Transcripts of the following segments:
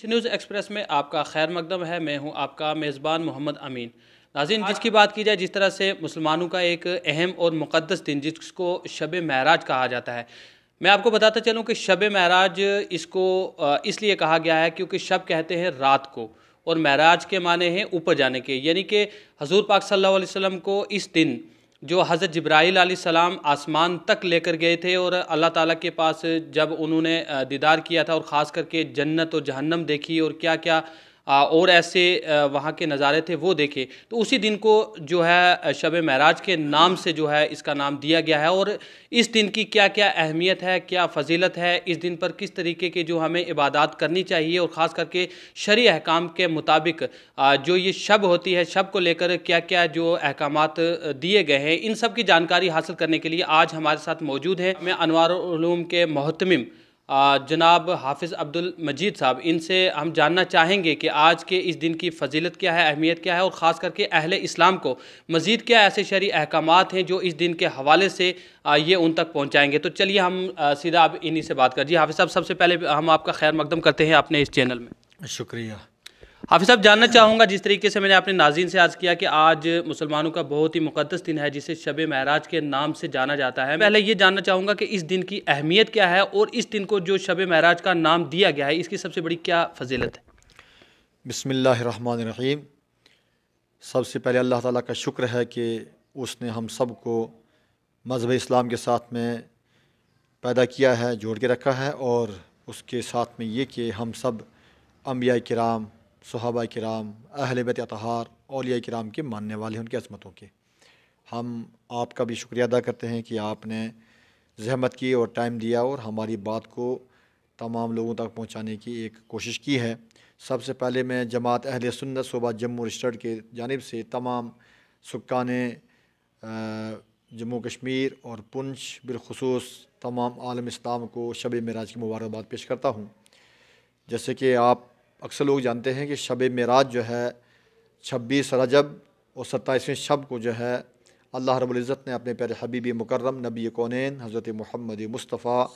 News express میں آپ کا خیر مقدم ہے۔ میں ہوں آپ کا میزبان محمد امین۔ ناظرین، جس کی بات کی جائے، جس طرح سے مسلمانوں کا ایک اہم اور مقدس دن جس کو شب معراج کہا جاتا ہے، میں آپ کو بتاتا چلوں کہ شب معراج اس کو اس لیے کہا گیا ہے کیونکہ شب کہتے ہیں رات کو، اور معراج کے معنی ہیں اوپر جانے کے، یعنی کہ حضور پاک صلی اللہ علیہ وسلم کو اس دن جو حضرت جبرائیل علیہ السلام آسمان تک لے کر گئے تھے، اور اللہ تعالیٰ کے پاس جب انہوں نے دیدار کیا تھا، اور خاص کر کے جنت اور جہنم دیکھی اور کیا کیا اور ایسے وہاں کے نظارے تھے وہ دیکھے، تو اسی دن کو جو ہے شب معراج کے نام سے جو ہے اس کا نام دیا گیا ہے۔ اور اس دن کی کیا کیا اہمیت ہے، کیا فضیلت ہے، اس دن پر کس طریقے کے جو ہمیں عبادات کرنی چاہیے، اور خاص کر کے شرعی احکام کے مطابق جو یہ شب ہوتی ہے، شب کو لے کر کیا کیا جو احکامات دیے گئے ہیں، ان سب کی جانکاری حاصل کرنے کے لیے آج ہمارے ساتھ موجود ہیں میں انوار العلوم کے محتمم جناب حافظ عبد المجید صاحب۔ ان سے ہم جاننا چاہیں گے کہ آج کے اس دن کی فضیلت کیا ہے، اہمیت کیا ہے، اور خاص کر کے اہل اسلام کو مزید کیا ایسے شرعی احکامات ہیں جو اس دن کے حوالے سے یہ ان تک پہنچائیں گے۔ تو چلیے ہم سیدھا اب انہی سے بات کریں۔ جی حافظ صاحب، سب سے پہلے ہم آپ کا خیر مقدم کرتے ہیں اپنے اس چینل میں۔ شکریہ حافظ صاحب، جاننا چاہوں گا جس طریقے سے میں نے اپنے ناظرین سے عرض کیا کہ آج مسلمانوں کا بہت ہی مقدس دن ہے جسے شب معراج کے نام سے جانا جاتا ہے، پہلے یہ جاننا چاہوں گا کہ اس دن کی اہمیت کیا ہے، اور اس دن کو جو شب معراج کا نام دیا گیا ہے اس کی سب سے بڑی کیا فضیلت ہے؟ بسم اللہ الرحمن الرحیم۔ سب سے پہلے اللہ تعالیٰ کا شکر ہے کہ اس نے ہم سب کو مذہب اسلام کے ساتھ میں پیدا کیا ہے، جوڑ کے رکھا ہے، اور اس کے ساتھ میں یہ کہ ہم سب انبیاء کرام، صحابہ کرام، اہل بیت اطہار، اولیاء کرام کے ماننے والے ہیں، ان کی عظمتوں کے۔ ہم آپ کا بھی شکریہ ادا کرتے ہیں کہ آپ نے زحمت کی اور ٹائم دیا اور ہماری بات کو تمام لوگوں تک پہنچانے کی ایک کوشش کی ہے۔ سب سے پہلے میں جماعت اہل سنت صوبہ جموں اسٹیٹ کے جانب سے تمام سکان جموں کشمیر اور پنچ بالخصوص تمام عالم اسلام کو شب معراج کی مبارکباد پیش کرتا ہوں۔ جیسے کہ آپ اکثر لوگ جانتے ہیں کہ شب معراج جو ہے 26 رجب اور 27ویں شب کو جو ہے اللہ رب العزت نے اپنے پیارے حبیب مکرم نبی کونین حضرت محمد مصطفیٰ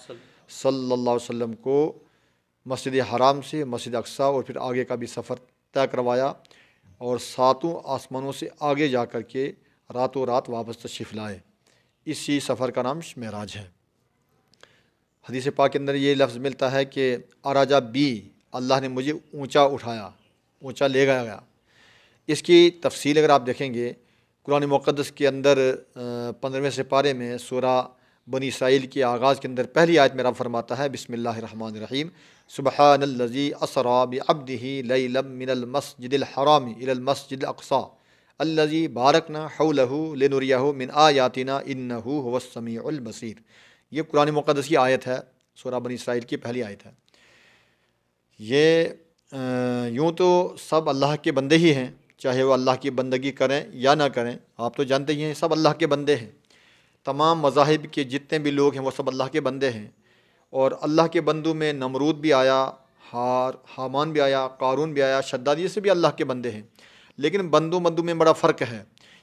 صلی اللہ علیہ وسلم کو مسجد حرام سے مسجد اقصیٰ اور پھر آگے کا بھی سفر طے کروایا، اور ساتوں آسمانوں سے آگے جا کر کے راتوں رات واپس تشریف لائے۔ اسی سفر کا نام معراج ہے۔ حدیث پاک کے اندر یہ لفظ ملتا ہے کہ اراجا بی، اللہ نے مجھے اونچا اٹھایا، اونچا لے گیا۔ اس کی تفصیل اگر آپ دیکھیں گے قرآن مقدس کے اندر 15ویں سپارے میں سورہ بنی اسرائیل کے آغاز کے اندر پہلی آیت میں رب فرماتا ہے بسم اللہ الرحمن الرحیم، سبحان الذی اسریٰ بعبدہ لیلا من المسجد الحرام الی المسجد الاقصیٰ الذی بارکنا حولہ لنریہ من آیاتنا انہ هو السمیع البصیر۔ یہ قرآن مقدس کی آیت ہے، سورہ بنی اسرائیل کی پہلی آیت ہے۔ یہ یوں تو سب اللہ کے بندے ہی ہیں، چاہے وہ اللہ کی بندگی کریں یا نہ کریں، آپ تو جانتے ہی ہیں سب اللہ کے بندے ہیں۔ تمام مذاہب کے جتنے بھی لوگ ہیں وہ سب اللہ کے بندے ہیں، اور اللہ کے بندوں میں نمرود بھی آیا، حامان بھی آیا، قارون بھی آیا، شداد، یہ سے بھی اللہ کے بندے ہیں، لیکن بندوں میں بڑا فرق ہے۔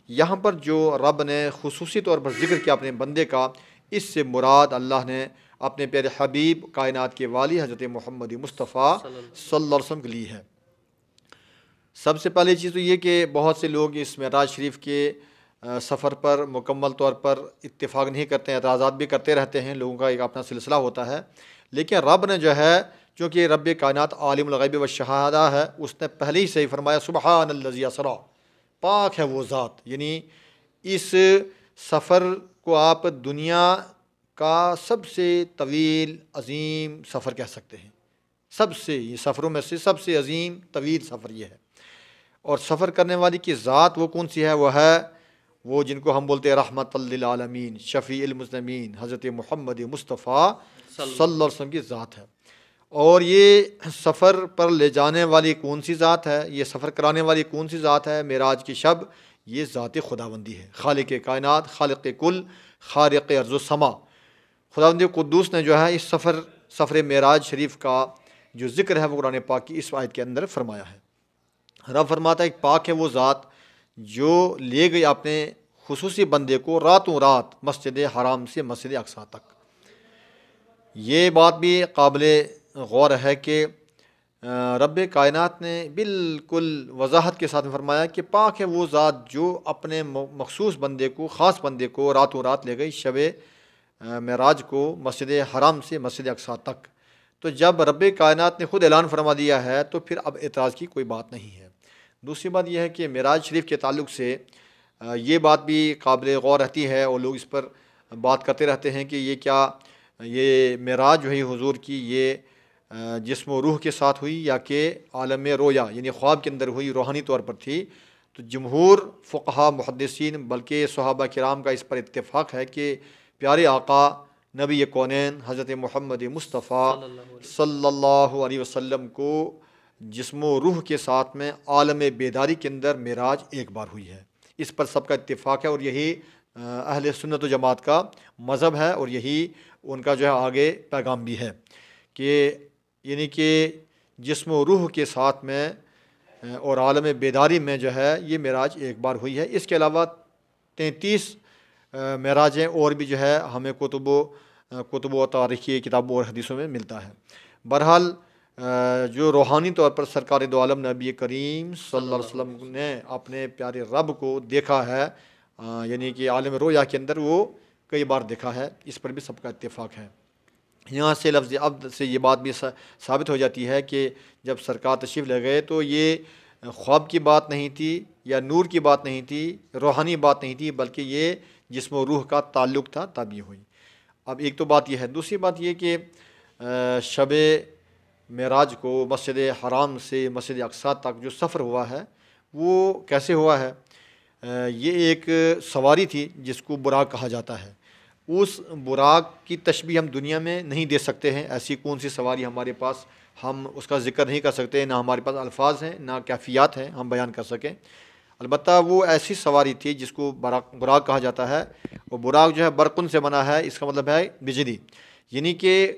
یہاں پر جو رب نے خصوصی طور پر ذکر کیا اپنے بندے کا، اس سے مراد اللہ نے اپنے پیارے حبیب کائنات کے والی حضرت محمد مصطفیٰ صلی اللہ علیہ وسلم کے لی ہے۔ سب سے پہلی چیز تو یہ کہ بہت سے لوگ اس معراج شریف کے سفر پر مکمل طور پر اتفاق نہیں کرتے ہیں، اعتراضات بھی کرتے رہتے ہیں، لوگوں کا ایک اپنا سلسلہ ہوتا ہے، لیکن رب نے جو ہے چونکہ رب کائنات عالم الغیب والشہادہ ہے، اس نے پہلے ہی سے ہی فرمایا سبحان الذی اسریٰ، پاک ہے وہ ذات، یعنی اس سفر کو آپ دنیا کا سب سے طویل عظیم سفر کہہ سکتے ہیں، سب سے یہ سفروں میں سے سب سے عظیم طویل سفر یہ ہے۔ اور سفر کرنے والی کی ذات وہ کون سی ہے؟ وہ ہے وہ جن کو ہم بولتے ہیں رحمت للعالمین، شفیع المذنبین، حضرت محمد مصطفیٰ صلی اللہ علیہ وسلم کی ذات ہے۔ اور یہ سفر پر لے جانے والی کون سی ذات ہے، یہ سفر کرانے والی کون سی ذات ہے معراج کی شب؟ یہ ذات خداوندی ہے، خالق کائنات، خالق کل، خالق ارض و سما۔ خداوند قدوس نے جو ہے اس سفر معراج شریف کا جو ذکر ہے وہ قرآن پاک کی اس آیت کے اندر فرمایا ہے۔ رب فرماتا ہے کہ پاک ہے وہ ذات جو لے گئی اپنے خصوصی بندے کو راتوں رات مسجد حرام سے مسجد اقصیٰ تک۔ یہ بات بھی قابل غور ہے کہ رب کائنات نے بالکل وضاحت کے ساتھ فرمایا کہ پاک ہے وہ ذات جو اپنے مخصوص بندے کو، خاص بندے کو راتوں رات لے گئی شب معراج کو مسجد حرام سے مسجد اقصیٰ تک۔ تو جب رب کائنات نے خود اعلان فرما دیا ہے تو پھر اب اعتراض کی کوئی بات نہیں ہے۔ دوسری بات یہ ہے کہ معراج شریف کے تعلق سے یہ بات بھی قابل غور رہتی ہے اور لوگ اس پر بات کرتے رہتے ہیں کہ یہ کیا یہ معراج جو ہے حضور کی یہ جسم و روح کے ساتھ ہوئی یا کہ عالم رویا یعنی خواب کے اندر ہوئی، روحانی طور پر تھی؟ تو جمہور فقہا محدثین بلکہ صحابہ کرام کا اس پر اتفاق ہے کہ پیارے آقا نبی کونین حضرت محمد مصطفیٰ صلی اللہ علیہ وسلم کو جسم و روح کے ساتھ میں عالم بیداری کے اندر معراج ایک بار ہوئی ہے۔ اس پر سب کا اتفاق ہے اور یہی اہل سنت و جماعت کا مذہب ہے اور یہی ان کا جو ہے آگے پیغام بھی ہے کہ یعنی کہ جسم و روح کے ساتھ میں اور عالم بیداری میں جو ہے یہ معراج ایک بار ہوئی ہے۔ اس کے علاوہ 33 معراجیں اور بھی جو ہے ہمیں کتب و تاریخی کتابوں اور حدیثوں میں ملتا ہے۔ بہرحال جو روحانی طور پر سرکار دو عالم نبی کریم صلی اللہ علیہ وسلم نے اپنے پیارے رب کو دیکھا ہے یعنی کہ عالم رویا کے اندر وہ کئی بار دیکھا ہے، اس پر بھی سب کا اتفاق ہے۔ یہاں سے لفظ عبد سے یہ بات بھی ثابت ہو جاتی ہے کہ جب سرکار تشریف لے گئے تو یہ خواب کی بات نہیں تھی یا نور کی بات نہیں تھی، روحانی بات نہیں تھی، بلکہ یہ جسم و روح کا تعلق تھا، تب یہ ہوئی۔ اب ایک تو بات یہ ہے، دوسری بات یہ کہ شب معراج کو مسجد حرام سے مسجد اقصیٰ تک جو سفر ہوا ہے وہ کیسے ہوا ہے؟ یہ ایک سواری تھی جس کو براق کہا جاتا ہے۔ اس براق کی تشبیہ ہم دنیا میں نہیں دے سکتے ہیں، ایسی کون سی سواری ہمارے پاس، ہم اس کا ذکر نہیں کر سکتے، نہ ہمارے پاس الفاظ ہیں نہ کیفیات ہیں ہم بیان کر سکیں۔ البتہ وہ ایسی سواری تھی جس کو براق کہا جاتا ہے، اور براق جو ہے برقن سے بنا ہے، اس کا مطلب ہے بجلی، یعنی کہ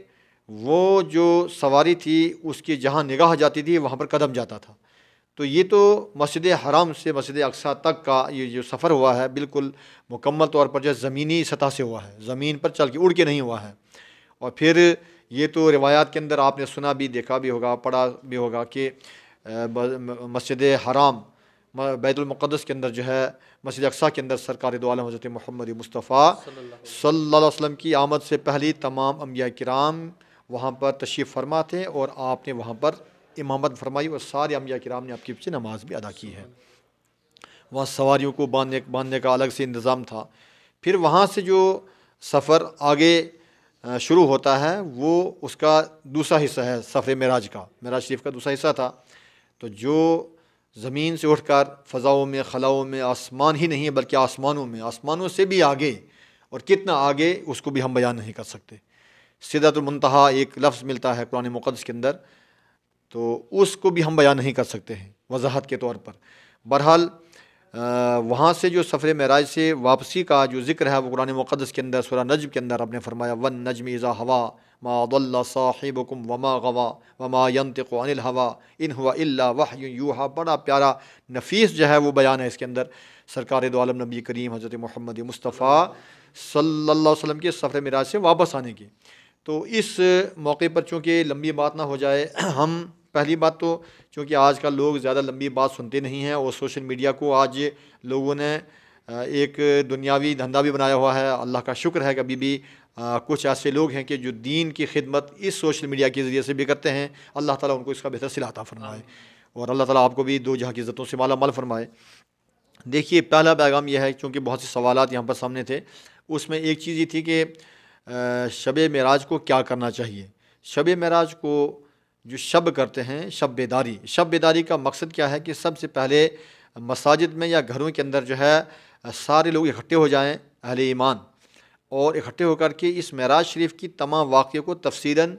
وہ جو سواری تھی اس کی جہاں نگاہ جاتی تھی وہاں پر قدم جاتا تھا۔ تو یہ تو مسجد حرام سے مسجد اقصیٰ تک کا یہ جو سفر ہوا ہے بالکل مکمل طور پر جو زمینی سطح سے ہوا ہے، زمین پر چل کے اڑ کے نہیں ہوا ہے۔ اور پھر یہ تو روایات کے اندر آپ نے سنا بھی، دیکھا بھی ہوگا، پڑھا بھی ہوگا کہ مسجد حرام بیت المقدس کے اندر جو ہے مسجد اقصیٰ کے اندر سرکار دو عالم حضرت محمد مصطفیٰ صلی اللہ علیہ وسلم کی آمد سے پہلی تمام انبیاء کرام وہاں پر تشریف فرما تھے اور آپ نے وہاں پر امامت فرمائی اور سارے انبیاء کرام نے آپ کی پیچھے نماز بھی ادا کی ہے۔ وہاں سواریوں کو باندھنے کا الگ سے انتظام تھا۔ پھر وہاں سے جو سفر آگے شروع ہوتا ہے وہ اس کا دوسرا حصہ ہے سفر معراج کا، معراج شریف کا دوسرا حصہ تھا۔ تو جو زمین سے اٹھ کر فضاؤں میں خلاؤں میں، آسمان ہی نہیں بلکہ آسمانوں میں، آسمانوں سے بھی آگے، اور کتنا آگے اس کو بھی ہم بیان نہیں کر سکتے۔ سدرۃ المنتہا ایک لفظ ملتا ہے قرآن مقدس کے اندر، تو اس کو بھی ہم بیان نہیں کر سکتے ہیں وضاحت کے طور پر۔ بہرحال وہاں سے جو سفر معراج سے واپسی کا جو ذکر ہے وہ قرآن مقدس کے اندر سورہ نجم کے اندر آپ نے فرمایا وَالنَّجْمِ إِذَا هَوَىٰ مَا ضَلَّ صَاحِبُكُمْ وَمَا غَوَىٰ وَمَا يَنطِقُ عَنِ الْهَوَىٰ إِنْ هُوَ إِلَّا وَحْيٌ يُوحَىٰ۔ بڑا پیارا نفیس جو ہے وہ بیان ہے اس کے اندر سرکار دو عالم نبی کریم حضرت محمد مصطفیٰ صلی اللہ علیہ وسلم کے سفر معراج سے واپس آنے کی۔ تو اس موقع پر چونکہ لمبی بات نہ ہو جائے، ہم پہلی بات تو چونکہ آج کل لوگ زیادہ لمبی بات سنتے نہیں ہیں اور سوشل میڈیا کو آج لوگوں نے ایک دنیاوی دھندا بھی بنایا ہوا ہے۔ اللہ کا شکر ہے کہ ابھی بھی کچھ ایسے لوگ ہیں کہ جو دین کی خدمت اس سوشل میڈیا کے ذریعے سے بھی کرتے ہیں۔ اللہ تعالیٰ ان کو اس کا بہتر صلہ عطا فرمائے اور اللہ تعالیٰ آپ کو بھی دو جہاں کی عزتوں سے مالا مال فرمائے۔ دیکھیے پہلا پیغام یہ ہے، چونکہ بہت سے سوالات یہاں پر سامنے تھے، اس میں ایک چیز یہ تھی کہ شب معراج کو کیا کرنا چاہیے۔ شب معراج کو جو شب کرتے ہیں، شب بیداری کا مقصد کیا ہے کہ سب سے پہلے مساجد میں یا گھروں کے اندر جو ہے سارے لوگ اکٹھے ہو جائیں اہل ایمان، اور اکٹھے ہو کر کے اس معراج شریف کی تمام واقعے کو تفصیلاً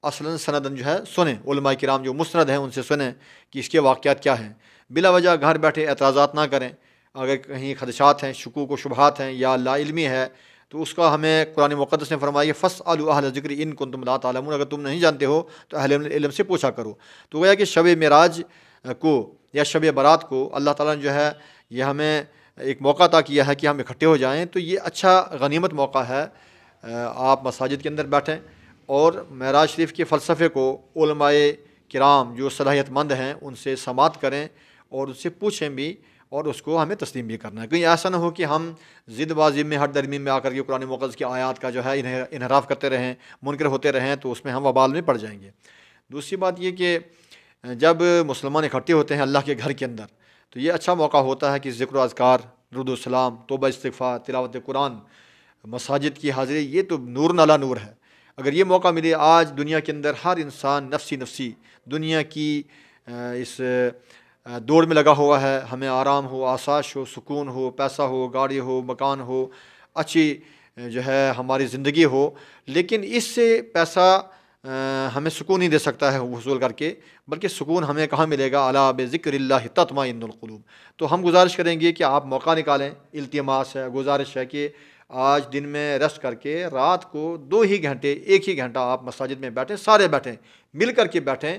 اصلاً سنداً جو ہے سنیں، علماء کرام جو مسند ہیں ان سے سنیں کہ اس کے واقعات کیا ہیں۔ بلا وجہ گھر بیٹھے اعتراضات نہ کریں، اگر کہیں خدشات ہیں، شکوک و شبہات ہیں یا لا علمی ہے تو اس کا ہمیں قرآن مقدس نے فرمایا فَاسْأَلُوا أَهْلَ الذِّكْرِ إِن كُنتُمْ لَا تَعْلَمُونَ، اگر تم نہیں جانتے ہو تو اہل علم سے پوچھا کرو۔ تو گویا کہ شب معراج کو یا شب برات کو اللہ تعالیٰ نے جو ہے یہ ہمیں ایک موقع عطا کیا ہے کہ ہم اکٹھے ہو جائیں، تو یہ اچھا غنیمت موقع ہے۔ آپ مساجد کے اندر بیٹھیں اور معراج شریف کے فلسفے کو علماء کرام جو صلاحیت مند ہیں ان سے سماعت کریں اور اس سے پوچھیں بھی اور اس کو ہمیں تسلیم بھی کرنا ہے. کہیں ایسا نہ ہو کہ ہم ضد بازی میں ہر درمی میں آ کر کے قرآن مقدس کی آیات کا جو ہے انحراف کرتے رہیں، منکر ہوتے رہیں، تو اس میں ہم وبال میں پڑ جائیں گے. دوسری بات یہ کہ جب مسلمان اکٹھے ہوتے ہیں اللہ کے گھر کے اندر تو یہ اچھا موقع ہوتا ہے کہ ذکر و اذکار، درود و سلام، توبہ استغفار، تلاوت قرآن، مساجد کی حاضری، یہ تو نور نالا نور ہے. اگر یہ موقع ملے، آج دنیا کے اندر ہر انسان نفسی نفسی دنیا کی اس دوڑ میں لگا ہوا ہے. ہمیں آرام ہو، آسائش ہو، سکون ہو، پیسہ ہو، گاڑی ہو، مکان ہو، اچھی جو ہے ہماری زندگی ہو، لیکن اس سے پیسہ ہمیں سکون نہیں دے سکتا ہے حصول کر کے، بلکہ سکون ہمیں کہاں ملے گا؟ الا بذکر اللہ تطمئن القلوب. تو ہم گزارش کریں گے کہ آپ موقع نکالیں. التماس ہے، گزارش ہے کہ آج دن میں ریسٹ کر کے رات کو 2 ہی گھنٹے، 1 ہی گھنٹہ آپ مساجد میں بیٹھیں، سارے بیٹھیں، مل کر کے بیٹھیں.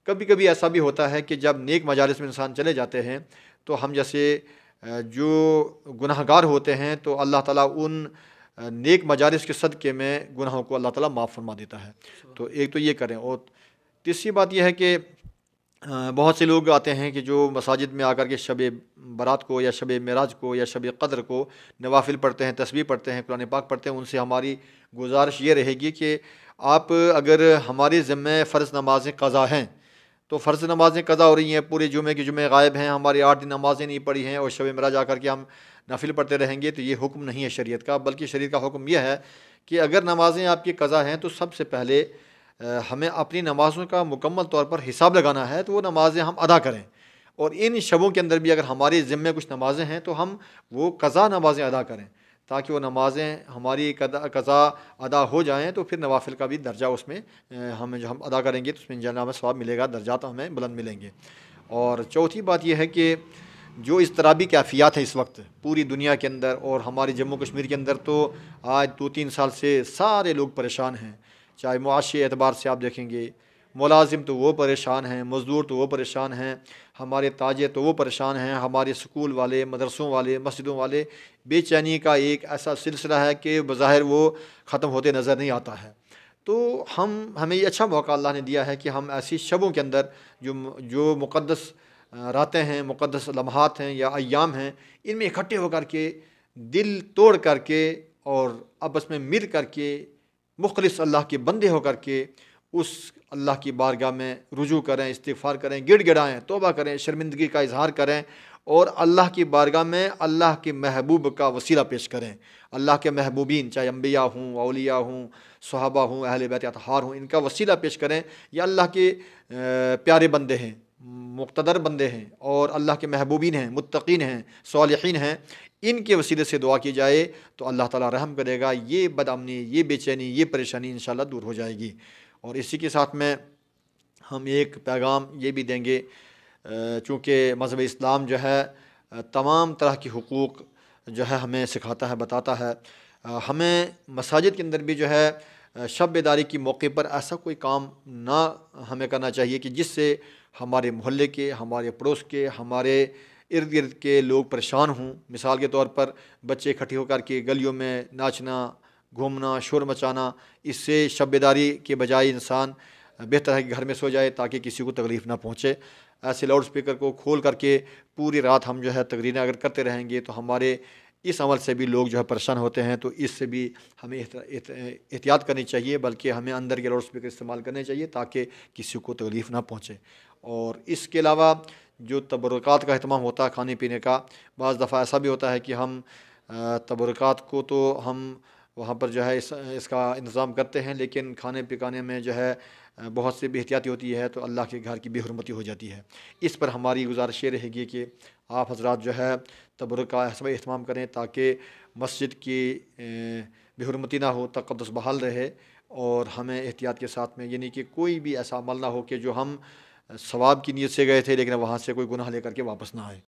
کبھی کبھی ایسا بھی ہوتا ہے کہ جب نیک مجالس میں انسان چلے جاتے ہیں تو ہم جیسے جو گناہ گار ہوتے ہیں تو اللہ تعالیٰ ان نیک مجالس کے صدقے میں گناہوں کو اللہ تعالیٰ معاف فرما دیتا ہے. تو ایک تو یہ کریں. اور تیسری بات یہ ہے کہ بہت سے لوگ آتے ہیں کہ جو مساجد میں آ کر کے شب برات کو یا شب معراج کو یا شب قدر کو نوافل پڑھتے ہیں، تسبیح پڑھتے ہیں، قرآن پاک پڑھتے ہیں. ان سے ہماری گزارش یہ رہے گی کہ آپ اگر ہمارے ذمہ فرض نمازیں قضا ہیں تو فرض نمازیں قضا ہو رہی ہیں، پورے جمعے کے جمعے غائب ہیں، ہماری 8 دن نمازیں نہیں پڑھی ہیں اور شب معراج آ کر کے ہم نافل پڑھتے رہیں گے، تو یہ حکم نہیں ہے شریعت کا. بلکہ شریعت کا حکم یہ ہے کہ اگر نمازیں آپ کی قضا ہیں تو سب سے پہلے ہمیں اپنی نمازوں کا مکمل طور پر حساب لگانا ہے، تو وہ نمازیں ہم ادا کریں. اور ان شبوں کے اندر بھی اگر ہمارے ذمے کچھ نمازیں ہیں تو ہم وہ قضا نمازیں ادا کریں، تاکہ وہ نمازیں ہماری قضا ادا ہو جائیں تو پھر نوافل کا بھی درجہ اس میں ہم ادا کریں گے تو اس میں انشاءاللہ ہمیں ثواب ملے گا، درجات ہمیں بلند ملیں گے. اور چوتھی بات یہ ہے کہ جو اضطرابی کیفیات ہیں اس وقت پوری دنیا کے اندر اور ہمارے جموں کشمیر کے اندر، تو آج 2-3 سال سے سارے لوگ پریشان ہیں. چاہے معاشی اعتبار سے آپ دیکھیں گے، ملازم تو وہ پریشان ہیں، مزدور تو وہ پریشان ہیں، ہمارے تاجر تو وہ پریشان ہیں، ہمارے سکول والے، مدرسوں والے، مسجدوں والے. بے چینی کا ایک ایسا سلسلہ ہے کہ بظاہر وہ ختم ہوتے نظر نہیں آتا ہے. تو ہمیں یہ اچھا موقع اللہ نے دیا ہے کہ ہم ایسی شبوں کے اندر جو مقدس راتیں ہیں، مقدس لمحات ہیں یا ایام ہیں، ان میں اکٹھے ہو کر کے دل توڑ کر کے اور آپس میں مل کر کے مخلص اللہ کے بندے ہو کر کے اس اللہ کی بارگاہ میں رجوع کریں، استغفار کریں، گڑ گڑائیں، توبہ کریں، شرمندگی کا اظہار کریں اور اللہ کی بارگاہ میں اللہ کے محبوب کا وسیلہ پیش کریں. اللہ کے محبوبین چاہے انبیاء ہوں، اولیاء ہوں، صحابہ ہوں، اہل بیت اطہار ہوں، ان کا وسیلہ پیش کریں. یہ اللہ کے پیارے بندے ہیں، مقتدر بندے ہیں اور اللہ کے محبوبین ہیں، متقین ہیں، صالحین ہیں. ان کے وسیلے سے دعا کی جائے تو اللہ تعالیٰ رحم کرے گا. یہ بدامنی، یہ بے چینی، یہ پریشانی انشاءاللہ دور ہو جائے گی. اور اسی کے ساتھ میں ہم ایک پیغام یہ بھی دیں گے، چونکہ مذہب اسلام جو ہے تمام طرح کی حقوق جو ہے ہمیں سکھاتا ہے، بتاتا ہے. ہمیں مساجد کے اندر بھی جو ہے شب بیداری کی موقع پر ایسا کوئی کام نہ ہمیں کرنا چاہیے کہ جس سے ہمارے محلے کے، ہمارے پڑوس کے، ہمارے ارد گرد کے لوگ پریشان ہوں. مثال کے طور پر بچے اکٹھے ہو کر کے گلیوں میں ناچنا، گھومنا، شور مچانا، اس سے شب بیداری کے بجائے انسان بہتر ہے کہ گھر میں سو جائے تاکہ کسی کو تکلیف نہ پہنچے. ایسے لاؤڈ سپیکر کو کھول کر کے پوری رات ہم جو ہے تقریریں اگر کرتے رہیں گے تو ہمارے اس عمل سے بھی لوگ جو ہے پریشان ہوتے ہیں. تو اس سے بھی ہمیں احتیاط کرنی چاہیے، بلکہ ہمیں اندر کے لاؤڈ سپیکر استعمال کرنے چاہیے تاکہ کسی کو تکلیف نہ پہنچے. اور اس کے علاوہ جو تبرکات کا اہتمام ہوتا ہے کھانے پینے کا، بعض دفعہ ایسا بھی ہوتا ہے کہ ہم تبرکات کو تو ہم وہاں پر جو ہے اس کا انتظام کرتے ہیں، لیکن کھانے پکانے میں جو ہے بہت سی بے احتیاطی ہوتی ہے تو اللہ کے گھر کی بے حرمتی ہو جاتی ہے. اس پر ہماری گزارش یہ رہے گی کہ آپ حضرات جو ہے تبرک کا اہتمام کریں تاکہ مسجد کی بے حرمتی نہ ہو، تقدس بحال رہے. اور ہمیں احتیاط کے ساتھ میں، یعنی کہ کوئی بھی ایسا عمل نہ ہو کہ جو ہم ثواب کی نیت سے گئے تھے لیکن وہاں سے کوئی گناہ لے کر کے واپس نہ آئے.